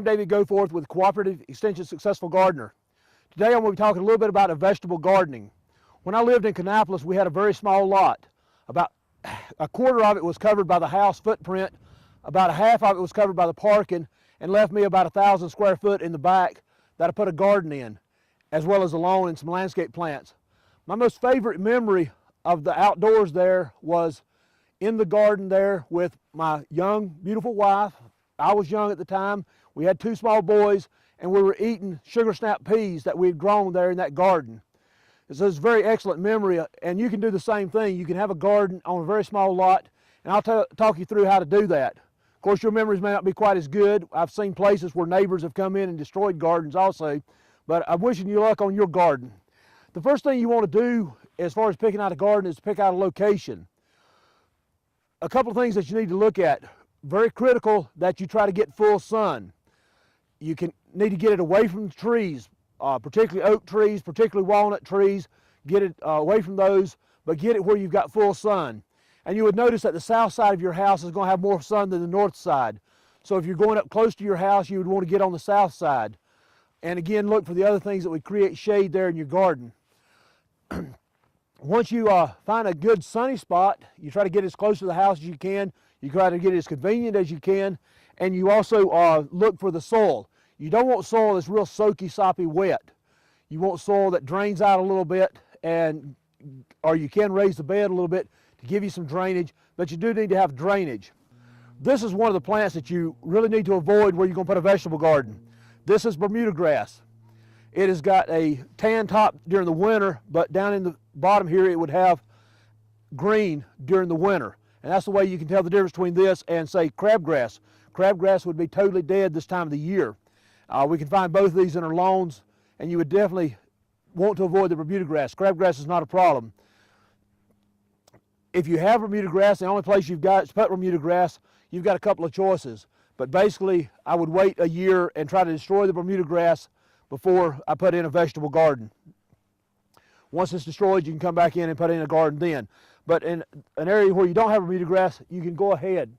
I'm David Goforth with Cooperative Extension Successful Gardener. Today I'm going to be talking a little bit about vegetable gardening. When I lived in Kannapolis, we had a very small lot. About a quarter of it was covered by the house footprint, about a half of it was covered by the parking, and left me about 1,000 square foot in the back that I put a garden in, as well as a lawn and some landscape plants. My most favorite memory of the outdoors there was in the garden there with my young, beautiful wife. I was young at the time. We had 2 small boys, and we were eating sugar snap peas that we had grown there in that garden. So it's a very excellent memory, and you can do the same thing. You can have a garden on a very small lot, and I'll talk you through how to do that. Of course, your memories may not be quite as good. I've seen places where neighbors have come in and destroyed gardens also, but I'm wishing you luck on your garden. The first thing you want to do as far as picking out a garden is to pick out a location. A couple of things that you need to look at. Very critical that you try to get full sun. You need to get it away from the trees, particularly oak trees, particularly walnut trees. Get it away from those, but get it where you've got full sun. And you would notice that the south side of your house is going to have more sun than the north side. So if you're going up close to your house, you would want to get on the south side. And again, look for the other things that would create shade there in your garden. Once you find a good sunny spot, you try to get as close to the house as you can. You try to get it as convenient as you can, and you also look for the soil. You don't want soil that's real soaky, soppy, wet. You want soil that drains out a little bit, or you can raise the bed a little bit to give you some drainage, but you do need to have drainage. This is one of the plants that you really need to avoid where you're going to put a vegetable garden. This is Bermuda grass. It has got a tan top during the winter, but down in the bottom here it would have green during the winter. And that's the way you can tell the difference between this and, say, crabgrass. Crabgrass would be totally dead this time of the year. We can find both of these in our lawns, and you would definitely want to avoid the Bermuda grass. Crabgrass is not a problem. If you have Bermuda grass, the only place you've got to put Bermuda grass, you've got a couple of choices. But basically, I would wait a year and try to destroy the Bermuda grass before I put in a vegetable garden. Once it's destroyed, you can come back in and put in a garden then. But in an area where you don't have Bermuda grass, you can go ahead.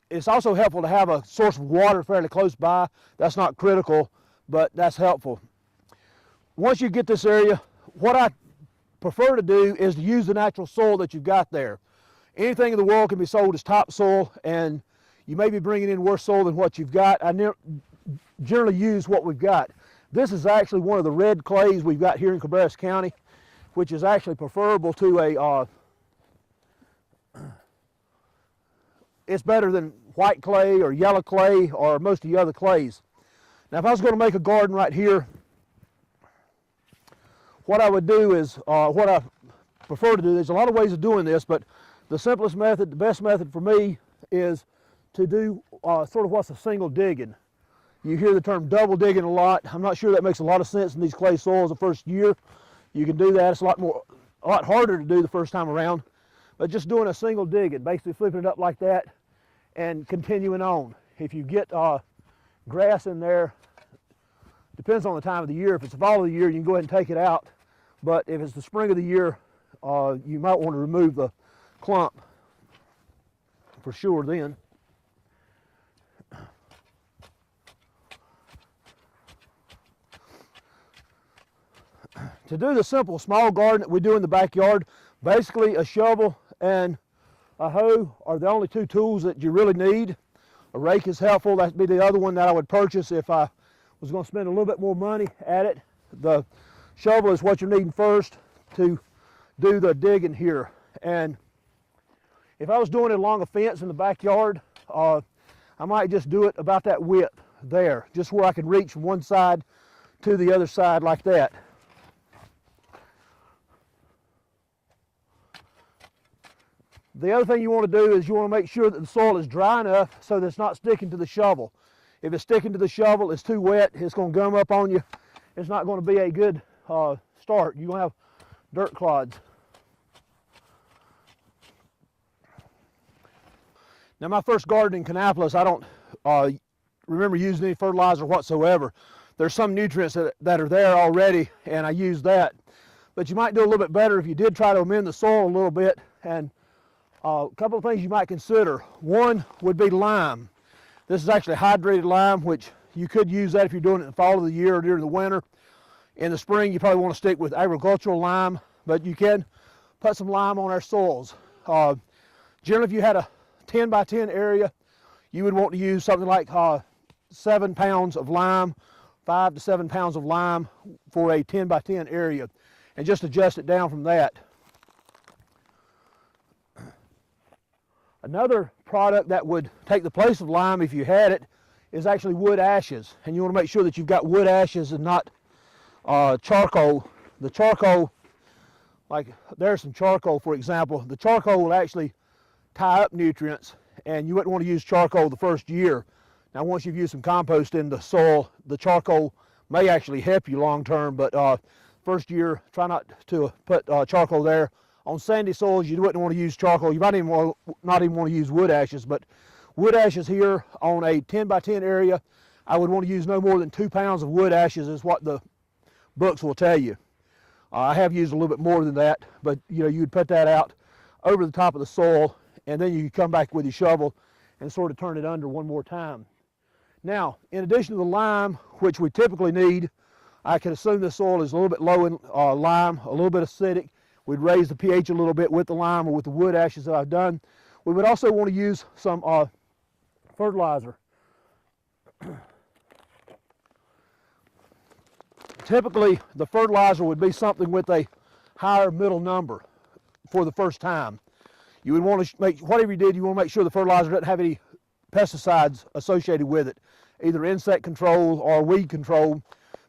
It's also helpful to have a source of water fairly close by. That's not critical, but that's helpful. Once you get this area, what I prefer to do is to use the natural soil that you've got there. Anything in the world can be sold as topsoil, and you may be bringing in worse soil than what you've got. I generally use what we've got. This is actually one of the red clays we've got here in Cabarrus County, which is actually preferable to it's better than white clay or yellow clay or most of the other clays. Now, if I was going to make a garden right here, what I would do is, what I prefer to do, there's a lot of ways of doing this, but the simplest method, the best method for me is to do sort of what's a single digging. You hear the term double digging a lot. I'm not sure that makes a lot of sense in these clay soils the first year. You can do that. It's a lot harder to do the first time around. But just doing a single digging, basically flipping it up like that and continuing on. If you get grass in there, depends on the time of the year. If it's the fall of the year, you can go ahead and take it out. But if it's the spring of the year, you might want to remove the clump for sure then. To do the simple small garden that we do in the backyard, basically a shovel and a hoe are the only 2 tools that you really need. A rake is helpful. That'd be the other one that I would purchase if I was going to spend a little bit more money at it. The shovel is what you're needing first to do the digging here. And if I was doing it along a fence in the backyard, I might just do it about that width there, just where I can reach from one side to the other side like that. The other thing you want to do is you want to make sure that the soil is dry enough so that it's not sticking to the shovel. If it's sticking to the shovel, it's too wet, it's going to gum up on you. It's not going to be a good start. You're going to have dirt clods. Now, my first garden in Kannapolis, I don't remember using any fertilizer whatsoever. There's some nutrients that are there already, and I use that. But you might do a little bit better if you did try to amend the soil a little bit. And a couple of things you might consider. One would be lime. This is actually hydrated lime, which you could use that if you're doing it in the fall of the year or during the winter. In the spring, you probably want to stick with agricultural lime, but you can put some lime on our soils. Generally, if you had a 10 by 10 area, you would want to use something like 7 pounds of lime, 5 to 7 pounds of lime for a 10 by 10 area, and just adjust it down from that. Another product that would take the place of lime if you had it is actually wood ashes, and you want to make sure that you've got wood ashes and not charcoal. The charcoal, like there's some charcoal for example, the charcoal will actually tie up nutrients, and you wouldn't want to use charcoal the first year. Now once you've used some compost in the soil, the charcoal may actually help you long term, but first year try not to put charcoal there. On sandy soils you wouldn't want to use charcoal. You might not even want to use wood ashes, but wood ashes here on a 10 by 10 area, I would want to use no more than 2 pounds of wood ashes is what the books will tell you. I have used a little bit more than that, but you know, you'd put that out over the top of the soil, and then you come back with your shovel and sort of turn it under one more time. Now, in addition to the lime, which we typically need, I can assume the soil is a little bit low in lime, a little bit acidic. We'd raise the pH a little bit with the lime or with the wood ashes that I've done. We would also want to use some fertilizer. Typically, the fertilizer would be something with a higher middle number for the first time. You would want to make, whatever you did, you want to make sure the fertilizer doesn't have any pesticides associated with it, either insect control or weed control,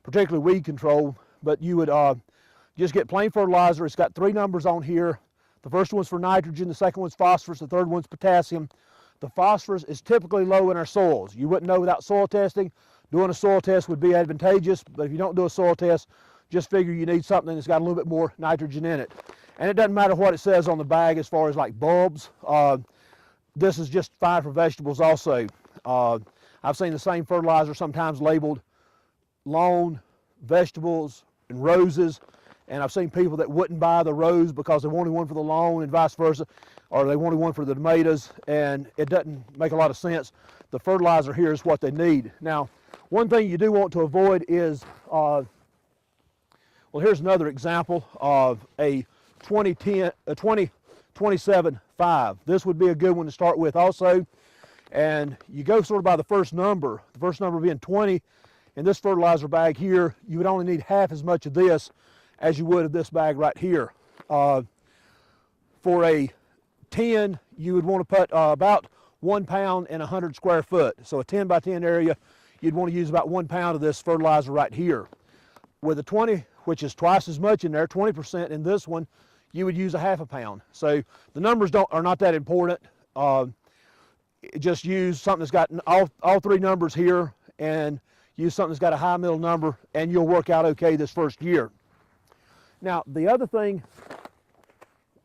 particularly weed control. But you would just get plain fertilizer. It's got 3 numbers on here. The first one's for nitrogen, the second one's phosphorus, the third one's potassium. The phosphorus is typically low in our soils. You wouldn't know without soil testing. Doing a soil test would be advantageous, but if you don't do a soil test, just figure you need something that's got a little bit more nitrogen in it. And it doesn't matter what it says on the bag as far as like bulbs. This is just fine for vegetables also. I've seen the same fertilizer sometimes labeled lawn, vegetables, and roses. And I've seen people that wouldn't buy the rose because they wanted one for the lawn and vice versa, or they wanted one for the tomatoes, and it doesn't make a lot of sense. The fertilizer here is what they need. Now, one thing you do want to avoid is, well, here's another example of a 20-27-5. This would be a good one to start with also. And you go sort of by the first number being 20. In this fertilizer bag here, you would only need half as much of this as you would of this bag right here. For a 10, you would want to put about 1 pound in 100 square foot. So a 10 by 10 area, you'd want to use about 1 pound of this fertilizer right here. With a 20, which is twice as much in there, 20% in this one, you would use a half a pound. So the numbers are not that important. Just use something that's got all 3 numbers here, and use something that's got a high middle number, and you'll work out okay this first year. Now, the other thing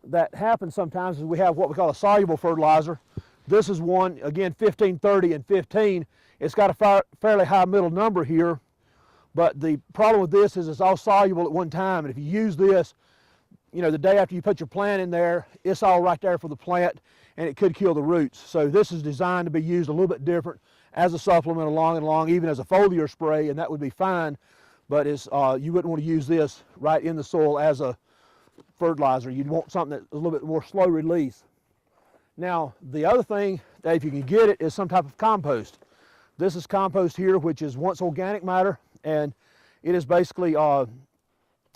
that happens sometimes is we have what we call a soluble fertilizer. This is one, again, 15, 30, and 15. It's got a fairly high middle number here, but the problem with this is it's all soluble at one time. And if you use this, you know, the day after you put your plant in there, it's all right there for the plant, and it could kill the roots. So this is designed to be used a little bit different as a supplement along, even as a foliar spray, and that would be fine. But it's, you wouldn't want to use this right in the soil as a fertilizer. You'd want something that's a little bit more slow release. Now, the other thing that if you can get it is some type of compost. This is compost here, which is once organic matter, and it is basically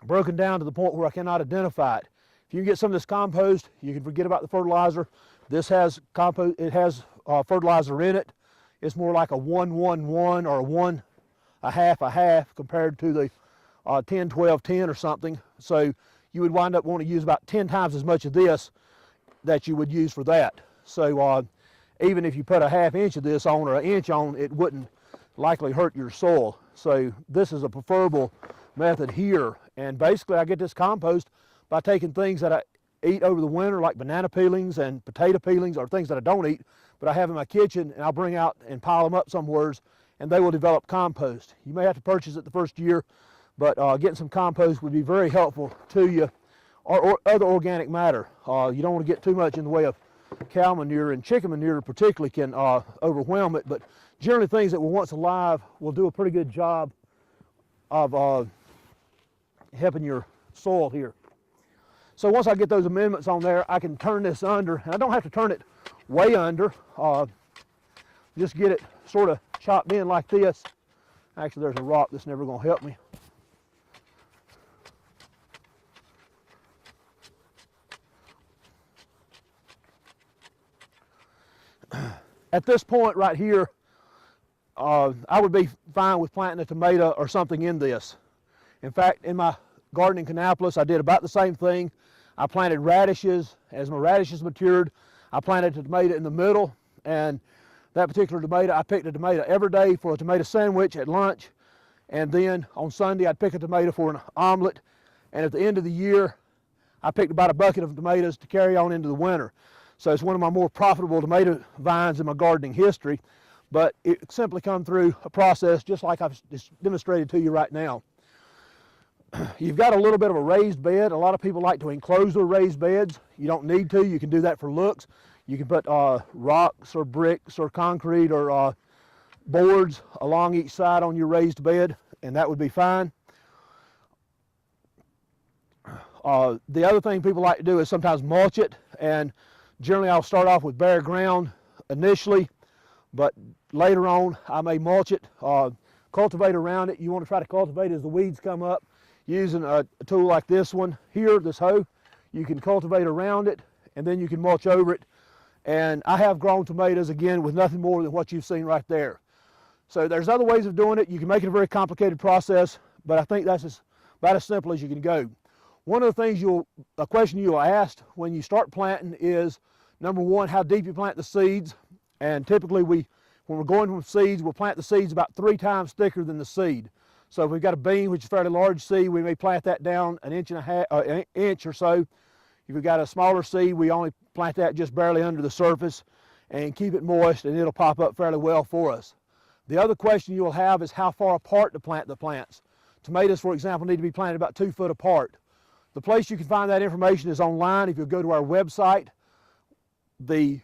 broken down to the point where I cannot identify it. If you can get some of this compost, you can forget about the fertilizer. This has compost, it has fertilizer in it. It's more like a 1-1-1 or a half compared to the 10-12-10 or something. So you would wind up wanting to use about 10 times as much of this that you would use for that. So even if you put a ½ inch of this on or an inch on, it wouldn't likely hurt your soil. So this is a preferable method here. And basically I get this compost by taking things that I eat over the winter, like banana peelings and potato peelings, or things that I don't eat, but I have in my kitchen, and I'll bring out and pile them up somewheres, and they will develop compost. You may have to purchase it the first year, but getting some compost would be very helpful to you, or other organic matter. You don't want to get too much in the way of cow manure and chicken manure particularly can overwhelm it, but generally things that were once alive will do a pretty good job of helping your soil here. So once I get those amendments on there, I can turn this under, and I don't have to turn it way under, just get it sort of chopped in like this. Actually, there's a rock that's never going to help me. At this point right here, I would be fine with planting a tomato or something in this. In fact, in my garden in Kannapolis, I did about the same thing. I planted radishes. As my radishes matured, I planted a tomato in the middle, and that particular tomato, I picked a tomato every day for a tomato sandwich at lunch, and then on Sunday I'd pick a tomato for an omelet, and at the end of the year I picked about a bucket of tomatoes to carry on into the winter. So it's one of my more profitable tomato vines in my gardening history, but it simply come through a process just like I've just demonstrated to you right now. You've got a little bit of a raised bed. A lot of people like to enclose their raised beds. You don't need to. You can do that for looks. You can put rocks or bricks or concrete or boards along each side on your raised bed, and that would be fine. The other thing people like to do is sometimes mulch it, and generally I'll start off with bare ground initially, but later on I may mulch it, cultivate around it. You want to try to cultivate as the weeds come up using a tool like this one here, this hoe. You can cultivate around it, and then you can mulch over it. And I have grown tomatoes, again, with nothing more than what you've seen right there. So there's other ways of doing it. You can make it a very complicated process, but I think that's about as simple as you can go. One of the things a question you'll ask when you start planting is, number one, how deep you plant the seeds. And typically when we're going from seeds, we'll plant the seeds about 3 times thicker than the seed. So if we've got a bean, which is a fairly large seed, we may plant that down an inch or so. If we've got a smaller seed, we only plant that just barely under the surface and keep it moist, and it'll pop up fairly well for us. The other question you'll have is how far apart to plant the plants. Tomatoes, for example, need to be planted about 2 foot apart. The place you can find that information is online. If you go to our website, the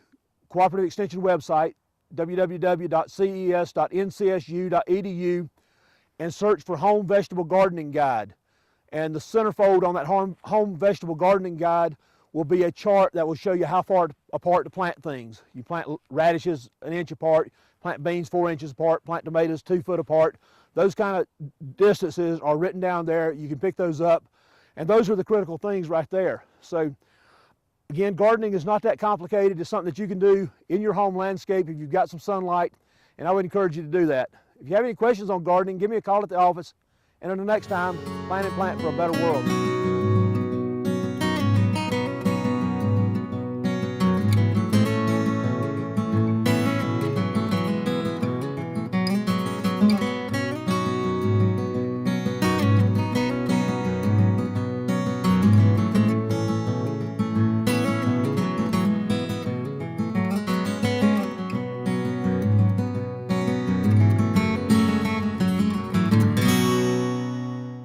Cooperative Extension website, www.ces.ncsu.edu, and search for Home Vegetable Gardening Guide. And the centerfold on that home vegetable gardening guide will be a chart that will show you how far apart to plant things. You plant radishes 1 inch apart, plant beans 4 inches apart, plant tomatoes 2 foot apart. Those kind of distances are written down there. You can pick those up, and those are the critical things right there. So again, gardening is not that complicated. It's something that you can do in your home landscape if you've got some sunlight, and I would encourage you to do that. If you have any questions on gardening, give me a call at the office, and until next time, plan and plant for a better world.